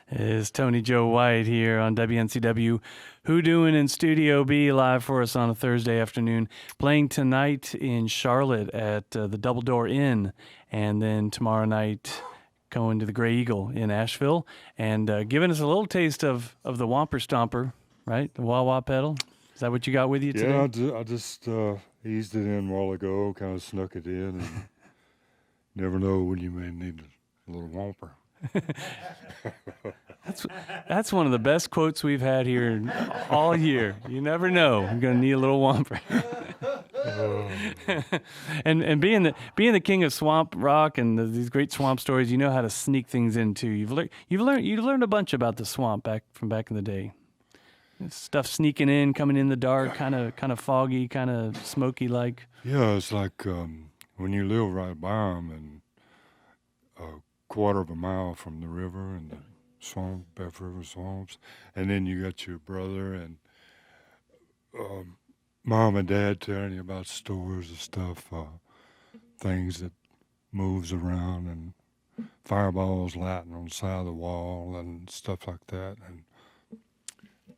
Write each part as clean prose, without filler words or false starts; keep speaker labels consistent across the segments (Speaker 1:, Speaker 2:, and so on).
Speaker 1: Is Tony Joe White here on WNCW Hoodoo in Studio B live for us on a Thursday afternoon, playing tonight in Charlotte at the Double Door Inn, and then tomorrow night going to the Grey Eagle in Asheville, and giving us a little taste of the Whomper Stomper, right? The wah-wah pedal. Is that what you got with you today?
Speaker 2: Yeah, I just eased it in a while ago, kind of snuck it in, and never know when you may need a little Whomper.
Speaker 1: That's one of the best quotes we've had here all year. You never know. I'm going to need a little Whomper. and being the king of swamp rock and these great swamp stories, you know how to sneak things in too. You've learned a bunch about the swamp back in the day. Stuff sneaking in, coming in the dark, kind of foggy, kind of smoky like.
Speaker 2: Yeah, it's like when you live right by them and a quarter of a mile from the river and the swamp, Beth River swamps, and then you got your brother and mom and dad telling you about stories and stuff, things that moves around and fireballs lighting on the side of the wall and stuff like that. And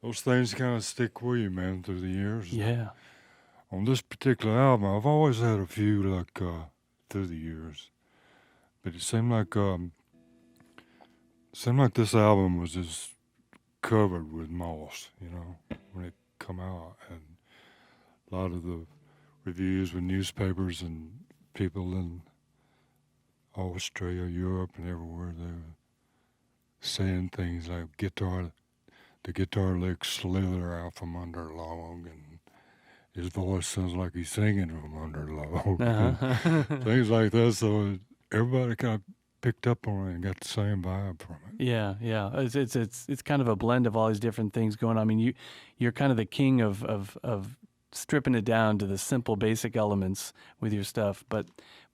Speaker 2: those things kind of stick with you, man, through the years.
Speaker 1: Yeah.
Speaker 2: On this particular album, I've always had a few like through the years, but it seemed like this album was just covered with moss, you know, when it come out, and a lot of the reviews with newspapers and people in Australia, Europe, and everywhere, they were saying things like the guitar licks slither out from under a log, and his voice sounds like he's singing from under a log.
Speaker 1: Uh-huh.
Speaker 2: Things like that, so everybody kind of picked up on it and got the same vibe from it.
Speaker 1: Yeah. It's kind of a blend of all these different things going on. I mean, you're kind of the king of stripping it down to the simple, basic elements with your stuff, but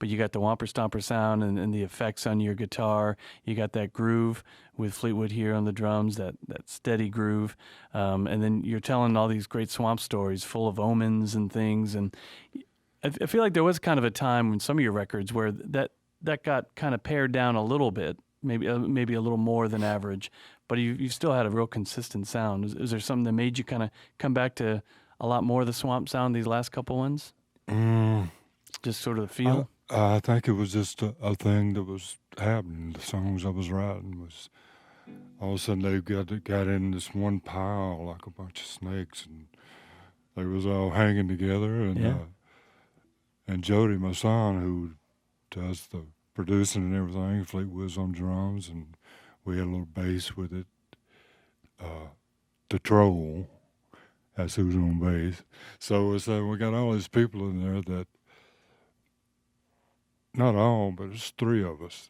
Speaker 1: you got the Whomper Stomper sound and the effects on your guitar. You got that groove with Fleetwood here on the drums, that steady groove, and then you're telling all these great swamp stories full of omens and things. And I feel like there was kind of a time in some of your records where that got kind of pared down a little bit, maybe a little more than average, but you still had a real consistent sound. Is there something that made you kind of come back to a lot more of the swamp sound these last couple ones? Just sort of the feel?
Speaker 2: I think it was just a thing that was happening. The songs I was writing was, all of a sudden they got in this one pile like a bunch of snakes, and they was all hanging together. And
Speaker 1: Yeah.
Speaker 2: And Jody, my son, who does the producing and everything, Fleetwood's on drums, and we had a little bass with it. The Troll, that's who's on bass. So we got all these people in there that, not all, but it's three of us,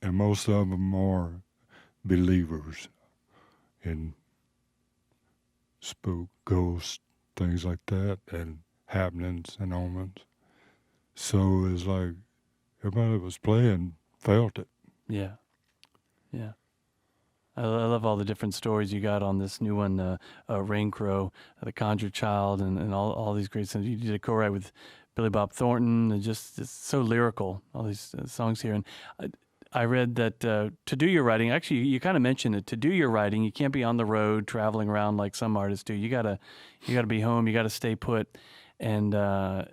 Speaker 2: and most of them are believers in spook, ghosts, things like that, and happenings and omens. So it's like everybody that was playing felt it.
Speaker 1: Yeah. I love all the different stories you got on this new one, Rain Crow, The Conjure Child, and all these great songs. You did a co-write with Billy Bob Thornton, and just it's so lyrical, all these songs here. And I read that to do your writing, actually, you kind of mentioned it, to do your writing, you can't be on the road traveling around like some artists do. You gotta be home, you gotta stay put, and a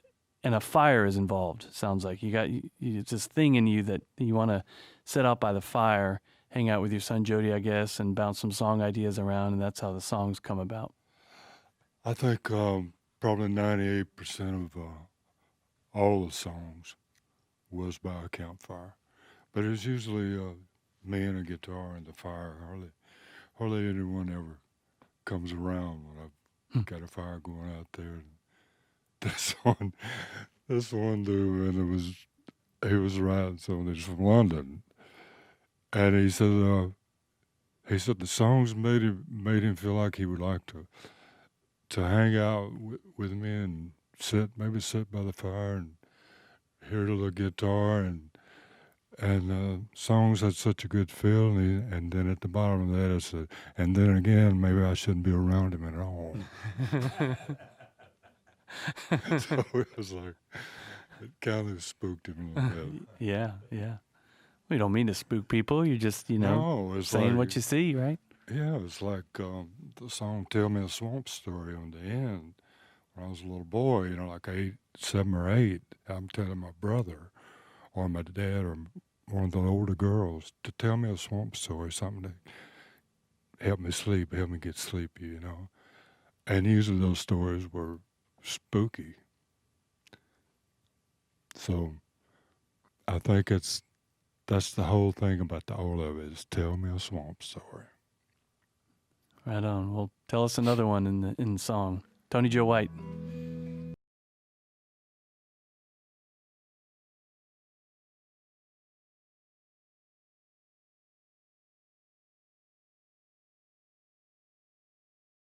Speaker 1: fire is involved, sounds like. It's this thing in you that you want to sit out by the fire, hang out with your son Jody, I guess, and bounce some song ideas around, and that's how the songs come about.
Speaker 2: I think probably 98% of all the songs was by a campfire, but it's usually me and a guitar and the fire. Hardly anyone ever comes around when I've got a fire going out there. This one dude, and he was writing something from London, and he said the songs made him feel like he would like to hang out with me and sit by the fire and hear the guitar, and songs had such a good feel, and then at the bottom of that it said, and then again maybe I shouldn't be around him at all. So it was like, it kind of spooked him a little bit.
Speaker 1: Yeah. We don't mean to spook people. You're just,
Speaker 2: No, it's
Speaker 1: saying
Speaker 2: like
Speaker 1: what you see, right?
Speaker 2: yeah, it's like the song "Tell Me a Swamp Story" on the end. When I was a little boy, like 7 or 8, I'm telling my brother or my dad or one of the older girls to tell me a swamp story, something to help me sleep, help me get sleepy. And usually those stories were spooky. So I think that's the whole thing about all of it is tell me a swamp story.
Speaker 1: Right on. Well, tell us another one in the song. Tony Joe White.